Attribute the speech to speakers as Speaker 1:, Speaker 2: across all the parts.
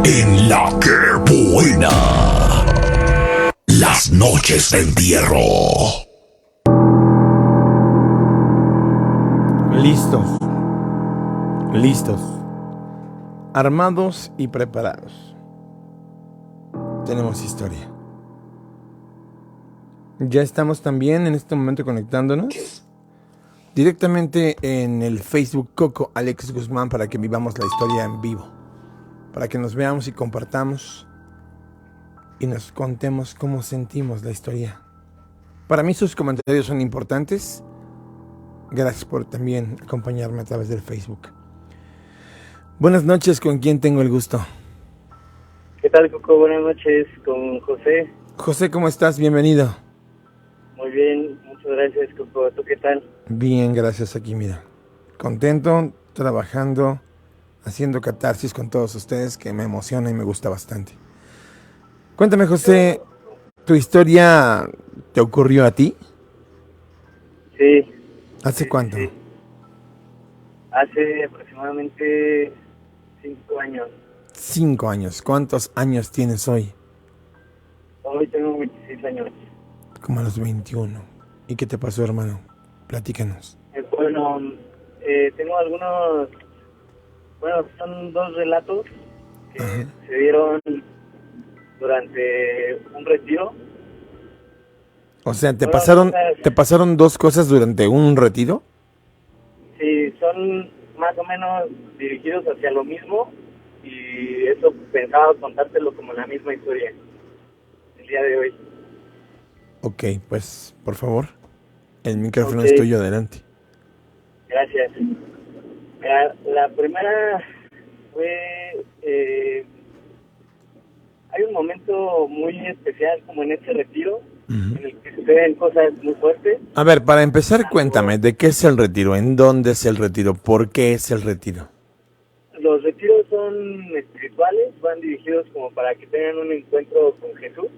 Speaker 1: En la que buena. Las noches de entierro.
Speaker 2: Listos. Listos. Armados y preparados. Tenemos historia. Ya estamos también en este momento conectándonos directamente en el Facebook Coco Alex Guzmán para que vivamos la historia en vivo. Para que nos veamos y compartamos y nos contemos cómo sentimos la historia. Para mí sus comentarios son importantes. Gracias por también acompañarme a través del Facebook. Buenas noches, ¿con quién tengo el gusto?
Speaker 3: ¿Qué tal, Coco? Buenas noches, con José.
Speaker 2: José, ¿cómo estás? Bienvenido.
Speaker 3: Muy bien, muchas gracias, Coco. ¿Tú qué tal?
Speaker 2: Bien, gracias, aquí mira. Contento, trabajando, haciendo catarsis con todos ustedes, que me emociona y me gusta bastante. Cuéntame, José, ¿tu historia te ocurrió a ti?
Speaker 3: Sí.
Speaker 2: ¿Hace cuánto?
Speaker 3: Sí. Hace aproximadamente 5 años.
Speaker 2: 5 años. ¿Cuántos años tienes hoy?
Speaker 3: Hoy tengo 26 años.
Speaker 2: Como a los 21. ¿Y qué te pasó, hermano? Platícanos.
Speaker 3: Bueno, tengo algunos... Bueno, son 2 relatos que se dieron durante un retiro.
Speaker 2: O sea, ¿te pasaron 2 cosas durante un retiro?
Speaker 3: Sí, son más o menos dirigidos hacia lo mismo y eso pensaba contártelo como la misma historia el día de hoy.
Speaker 2: Ok, pues, por favor, el micrófono es tuyo, adelante.
Speaker 3: Gracias. La primera fue... hay un momento muy especial como en este retiro, en el que suceden cosas muy fuertes.
Speaker 2: A ver, para empezar, cuéntame, ¿de qué es el retiro? ¿En dónde es el retiro? ¿Por qué es el retiro?
Speaker 3: Los retiros son espirituales, van dirigidos como para que tengan un encuentro con Jesús.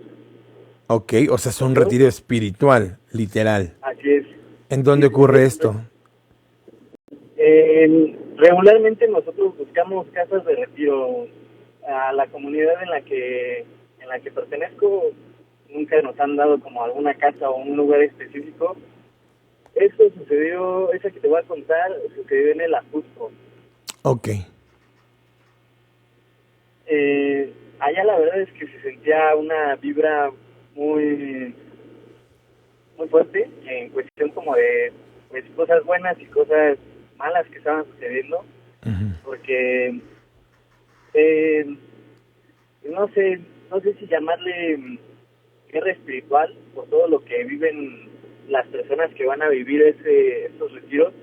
Speaker 2: Ok, o sea, es un retiro espiritual, literal.
Speaker 3: Así es.
Speaker 2: ¿En dónde ocurre esto?
Speaker 3: Regularmente nosotros buscamos casas de retiro. A la comunidad en la que pertenezco nunca nos han dado como alguna casa o un lugar específico. Esto sucedió, esa que te voy a contar, sucedió en el Ajusco.
Speaker 2: Ok.
Speaker 3: Allá la verdad es que se sentía una vibra muy muy fuerte en cuestión como de pues, cosas buenas y cosas malas que estaban sucediendo. Porque no sé si llamarle guerra espiritual por todo lo que viven las personas que van a vivir estos retiros.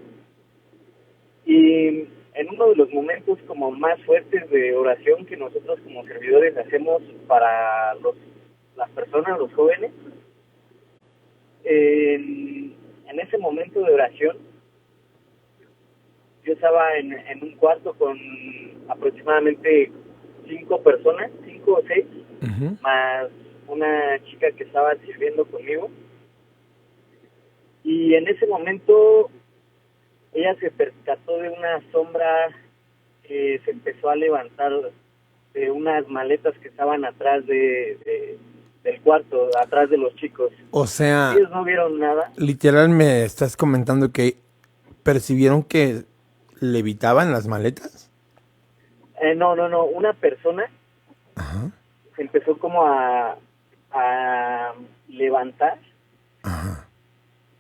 Speaker 3: Y en uno de los momentos como más fuertes de oración que nosotros como servidores hacemos para las personas, los jóvenes, en ese momento de oración, yo estaba en un cuarto con aproximadamente 5 personas, 5 o 6, más una chica que estaba sirviendo conmigo. Y en ese momento ella se percató de una sombra que se empezó a levantar de unas maletas que estaban atrás del cuarto, atrás de los chicos.
Speaker 2: O sea,
Speaker 3: ellos no vieron nada.
Speaker 2: Literal me estás comentando que percibieron que levitaban las maletas.
Speaker 3: No, una persona se empezó como a levantar.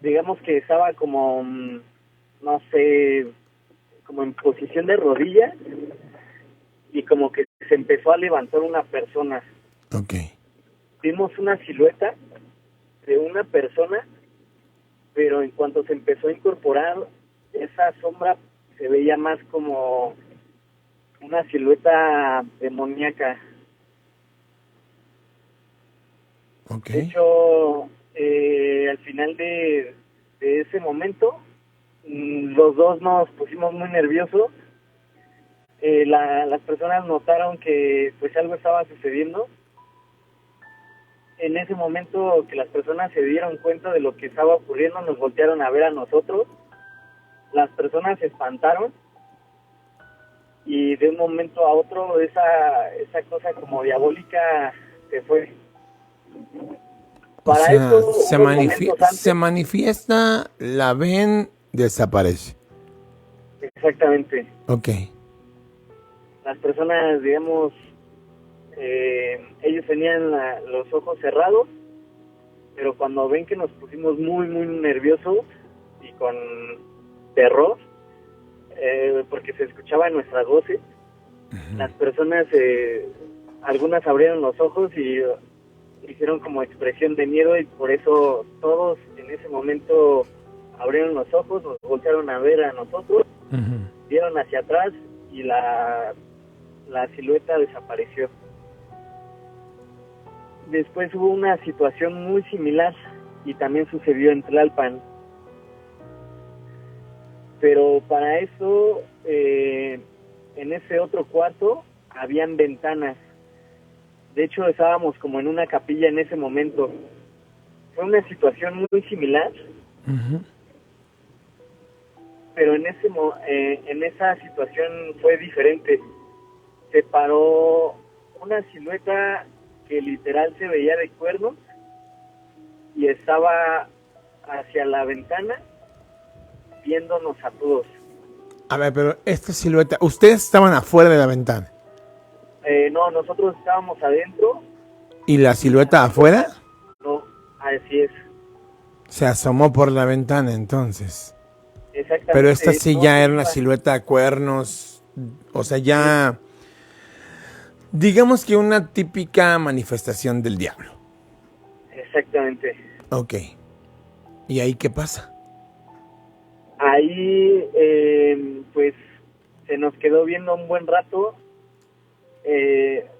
Speaker 3: Digamos que estaba como, no sé, como en posición de rodillas y como que se empezó a levantar una persona.
Speaker 2: Ok.
Speaker 3: Vimos una silueta de una persona, pero en cuanto se empezó a incorporar, esa sombra se veía más como una silueta demoníaca.
Speaker 2: Okay.
Speaker 3: De hecho, al final de ese momento, los dos nos pusimos muy nerviosos. Las personas notaron que pues algo estaba sucediendo. En ese momento que las personas se dieron cuenta de lo que estaba ocurriendo, nos voltearon a ver a nosotros. Las personas se espantaron y de un momento a otro esa cosa como diabólica se fue.
Speaker 2: O
Speaker 3: Para
Speaker 2: sea,
Speaker 3: eso, unos momentos antes,
Speaker 2: se manifiesta, la ven, desaparece.
Speaker 3: exactamente,
Speaker 2: Ok.
Speaker 3: las personas, digamos, ellos tenían los ojos cerrados, pero cuando ven que nos pusimos muy, muy nerviosos y con terror, porque se escuchaban nuestras voces, las personas, algunas abrieron los ojos y hicieron como expresión de miedo, y por eso todos en ese momento abrieron los ojos, nos voltearon a ver a nosotros, vieron hacia atrás y la silueta desapareció. Después hubo una situación muy similar y también sucedió en Tlalpan. Pero para eso, en ese otro cuarto habían ventanas. De hecho, estábamos como en una capilla en ese momento. Fue una situación muy similar, pero en esa situación fue diferente. Se paró una silueta que literal se veía de cuernos y estaba hacia la ventana viéndonos a todos.
Speaker 2: A ver, pero esta silueta, ustedes estaban afuera de la ventana.
Speaker 3: No, nosotros estábamos adentro.
Speaker 2: ¿Y la silueta afuera?
Speaker 3: No, así es.
Speaker 2: Se asomó por la ventana entonces.
Speaker 3: Exactamente.
Speaker 2: Pero esta sí
Speaker 3: No,
Speaker 2: ya era una silueta de cuernos, o sea, ya... Digamos que una típica manifestación del diablo.
Speaker 3: Exactamente.
Speaker 2: Ok. ¿Y ahí qué pasa?
Speaker 3: Ahí, pues, se nos quedó viendo un buen rato.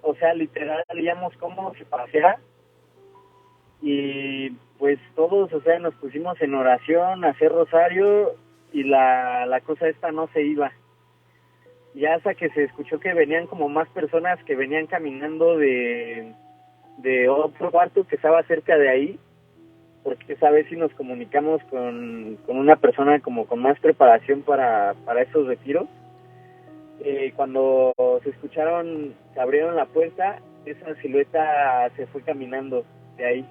Speaker 3: O sea, literal, veíamos cómo se pasea. Y pues todos, o sea, nos pusimos en oración, a hacer rosario, y la cosa esta no se iba. Ya hasta que se escuchó que venían como más personas que venían caminando de otro cuarto que estaba cerca de ahí, porque esa vez sí nos comunicamos con una persona como con más preparación para esos retiros. Cuando se escucharon, se abrieron la puerta, esa silueta se fue caminando de ahí.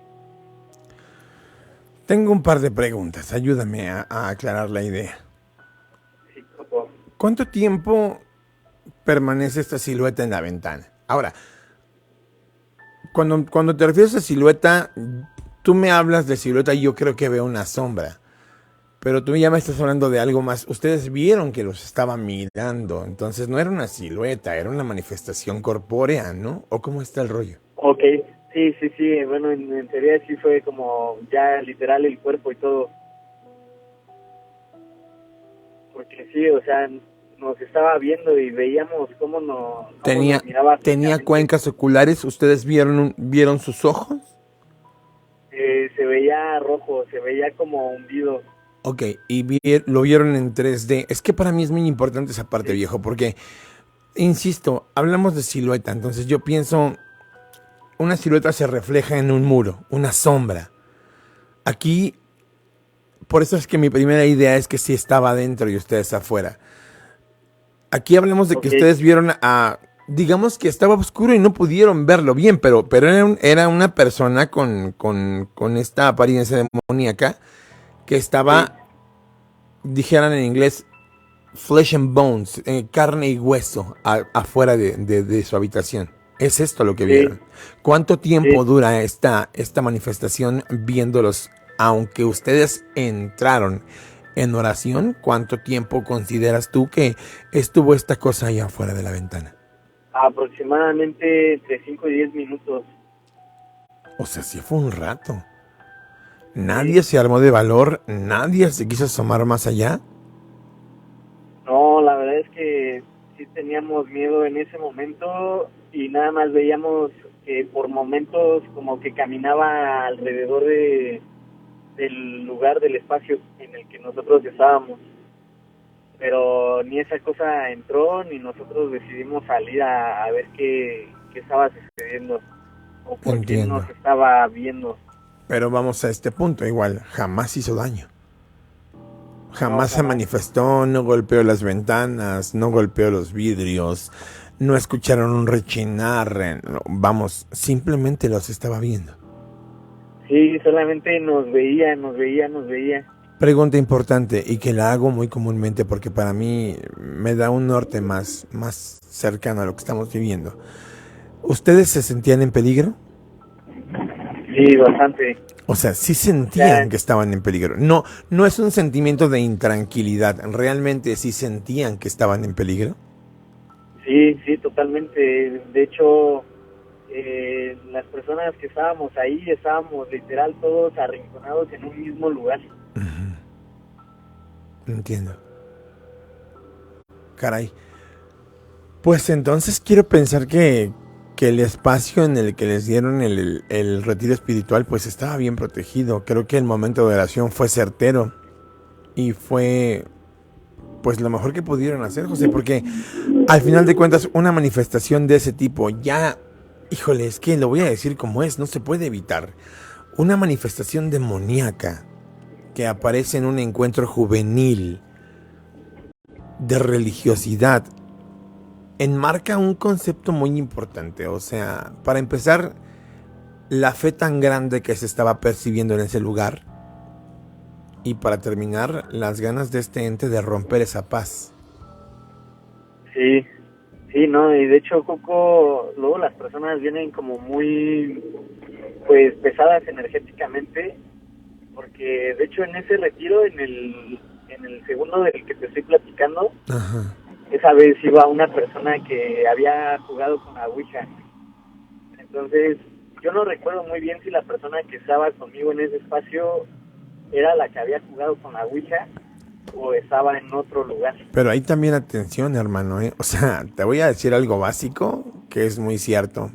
Speaker 2: Tengo un par de preguntas, ayúdame a aclarar la idea.
Speaker 3: Sí, por favor.
Speaker 2: ¿Cuánto tiempo permanece esta silueta en la ventana? Ahora, cuando te refieres a silueta, tú me hablas de silueta y yo creo que veo una sombra. Pero tú ya me estás hablando de algo más. Ustedes vieron que los estaba mirando, entonces no era una silueta, era una manifestación corpórea, ¿no? ¿O cómo está el rollo?
Speaker 3: Ok, sí, bueno, en teoría sí fue como ya literal el cuerpo y todo. Porque sí, o sea, nos estaba viendo y veíamos cómo nos miraba.
Speaker 2: ¿Tenía cuencas oculares? ¿Ustedes vieron sus ojos?
Speaker 3: Se veía rojo, se veía como hundido.
Speaker 2: Ok, y lo vieron en 3D. Es que para mí es muy importante esa parte, viejo, porque, insisto, hablamos de silueta, entonces yo pienso, una silueta se refleja en un muro, una sombra. Aquí, por eso es que mi primera idea es que sí estaba adentro y ustedes afuera. Aquí hablamos de que ustedes vieron digamos que estaba oscuro y no pudieron verlo bien, pero era una persona con esta apariencia demoníaca que estaba, dijeran en inglés, flesh and bones, carne y hueso, afuera de su habitación. ¿Es esto lo que vieron? ¿Cuánto tiempo dura esta manifestación viéndolos, aunque ustedes entraron en oración? ¿Cuánto tiempo consideras tú que estuvo esta cosa ahí afuera de la ventana?
Speaker 3: Aproximadamente entre 5 y 10 minutos.
Speaker 2: O sea, sí fue un rato. ¿Nadie se armó de valor? ¿Nadie se quiso asomar más allá?
Speaker 3: No, la verdad es que sí teníamos miedo en ese momento y nada más veíamos que por momentos como que caminaba alrededor del lugar, del espacio en el que nosotros estábamos. Pero ni esa cosa entró, ni nosotros decidimos salir a ver qué estaba sucediendo o por qué nos estaba viendo.
Speaker 2: Pero vamos a este punto, igual, jamás hizo daño. Jamás se manifestó, no golpeó las ventanas, no golpeó los vidrios, no escucharon un rechinar, vamos, simplemente los estaba viendo.
Speaker 3: Sí, solamente nos veía.
Speaker 2: Pregunta importante y que la hago muy comúnmente porque para mí me da un norte más cercano a lo que estamos viviendo. ¿Ustedes se sentían en peligro?
Speaker 3: Sí, bastante.
Speaker 2: O sea, sí sentían que estaban en peligro. No es un sentimiento de intranquilidad. ¿Realmente sí sentían que estaban en peligro?
Speaker 3: Sí, totalmente. De hecho, las personas que estábamos ahí, estábamos literal todos arrinconados en un mismo lugar.
Speaker 2: Uh-huh. Entiendo. Caray. Pues entonces quiero pensar que el espacio en el que les dieron el retiro espiritual pues estaba bien protegido. Creo que el momento de oración fue certero y fue pues lo mejor que pudieron hacer, José, porque al final de cuentas una manifestación de ese tipo ya, híjole, es que lo voy a decir como es, no se puede evitar. Una manifestación demoníaca que aparece en un encuentro juvenil de religiosidad enmarca un concepto muy importante. O sea, para empezar, la fe tan grande que se estaba percibiendo en ese lugar, y para terminar, las ganas de este ente de romper esa paz.
Speaker 3: Sí, no, y de hecho, Coco, luego las personas vienen como muy, pues, pesadas energéticamente, porque de hecho en ese retiro, en el segundo del que te estoy platicando,
Speaker 2: Ajá.
Speaker 3: Esa vez iba una persona que había jugado con la Ouija. Entonces, yo no recuerdo muy bien si la persona que estaba conmigo en ese espacio era la que había jugado con la Ouija o estaba en otro lugar.
Speaker 2: Pero hay también atención, hermano, ¿eh? O sea, te voy a decir algo básico que es muy cierto.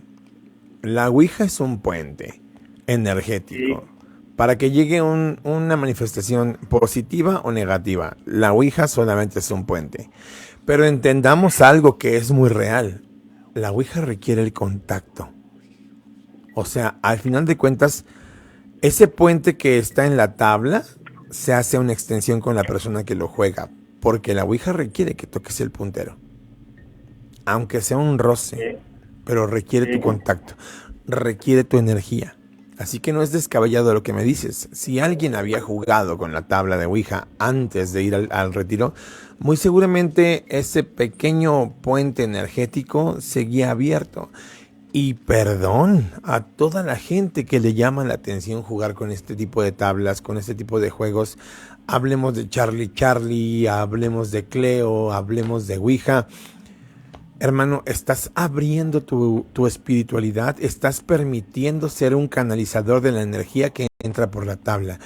Speaker 2: La Ouija es un puente energético. Sí. Para que llegue una manifestación positiva o negativa, la Ouija solamente es un puente. Pero entendamos algo que es muy real. La Ouija requiere el contacto. O sea, al final de cuentas, ese puente que está en la tabla se hace una extensión con la persona que lo juega. Porque la Ouija requiere que toques el puntero. Aunque sea un roce, pero requiere tu contacto. Requiere tu energía. Así que no es descabellado lo que me dices. Si alguien había jugado con la tabla de Ouija antes de ir al retiro, muy seguramente ese pequeño puente energético seguía abierto. Y perdón a toda la gente que le llama la atención jugar con este tipo de tablas, con este tipo de juegos. Hablemos de Charlie, hablemos de Cleo, hablemos de Ouija. Hermano, estás abriendo tu espiritualidad, estás permitiendo ser un canalizador de la energía que entra por la tabla.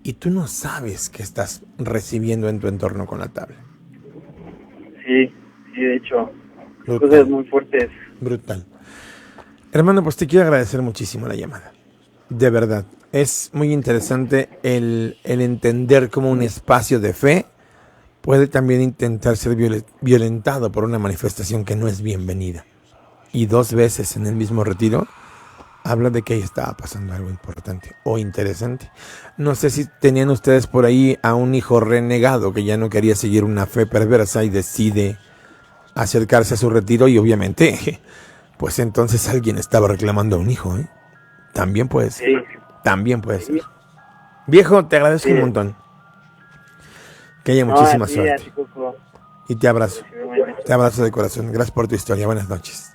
Speaker 2: Y tú no sabes qué estás recibiendo en tu entorno con la tabla.
Speaker 3: Sí, de hecho, brutal. Cosas muy fuertes.
Speaker 2: Brutal. Hermano, pues te quiero agradecer muchísimo la llamada. De verdad, es muy interesante el entender cómo un espacio de fe puede también intentar ser violentado por una manifestación que no es bienvenida. Y 2 veces en el mismo retiro habla de que ahí estaba pasando algo importante o interesante. No sé si tenían ustedes por ahí a un hijo renegado que ya no quería seguir una fe perversa y decide acercarse a su retiro y obviamente, pues entonces alguien estaba reclamando a un hijo, ¿eh? También puede ser. Sí. También puede ser. Viejo, te agradezco un montón. Que haya muchísima suerte. Y te abrazo. Te abrazo de corazón. Gracias por tu historia. Buenas noches.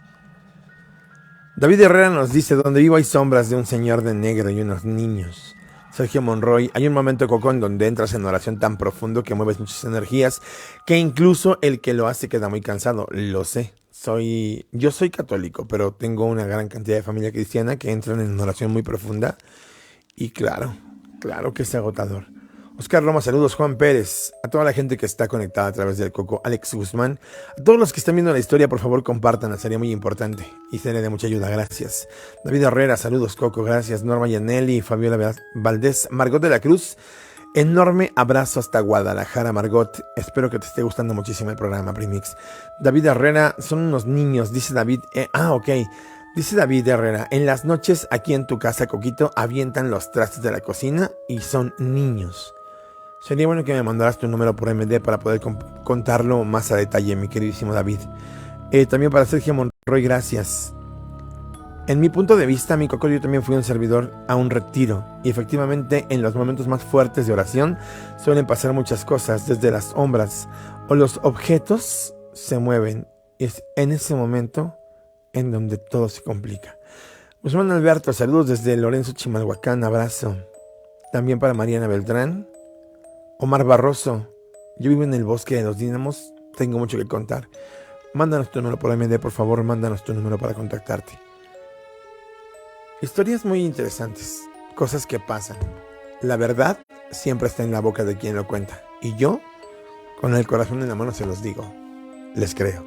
Speaker 2: David Herrera nos dice: donde vivo hay sombras de un señor de negro y unos niños. Sergio Monroy: hay un momento, Coco, en donde entras en oración tan profundo que mueves muchas energías, que incluso el que lo hace queda muy cansado. Lo sé. Yo soy católico, pero tengo una gran cantidad de familia cristiana que entran en oración muy profunda. Y claro que es agotador. Oscar Roma, saludos. Juan Pérez, a toda la gente que está conectada a través del Coco, Alex Guzmán, a todos los que están viendo la historia, por favor compartan, sería muy importante y sería de mucha ayuda, gracias. David Herrera, saludos Coco, gracias. Norma Yanelli, Fabiola Valdés, Margot de la Cruz, enorme abrazo hasta Guadalajara, Margot, espero que te esté gustando muchísimo el programa Primix. David Herrera, son unos niños, dice David, ok. Dice David Herrera, en las noches aquí en tu casa, Coquito, avientan los trastes de la cocina y son niños. Sería bueno que me mandaras tu número por MD para poder contarlo más a detalle, mi queridísimo David. También para Sergio Monroy, gracias. En mi punto de vista, mi Coco, yo también fui un servidor a un retiro. Y efectivamente, en los momentos más fuertes de oración suelen pasar muchas cosas. Desde las sombras o los objetos se mueven. Y es en ese momento en donde todo se complica. Guzmán Alberto, saludos desde Lorenzo, Chimalhuacán, abrazo. También para Mariana Beltrán. Omar Barroso, yo vivo en el bosque de los dínamos, tengo mucho que contar. Mándanos tu número por MD, por favor, mándanos tu número para contactarte. Historias muy interesantes, cosas que pasan. La verdad siempre está en la boca de quien lo cuenta. Y yo, con el corazón en la mano, se los digo. Les creo.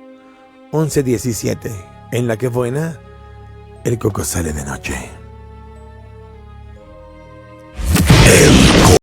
Speaker 2: 11:17, en La Que Buena, el Coco sale de noche.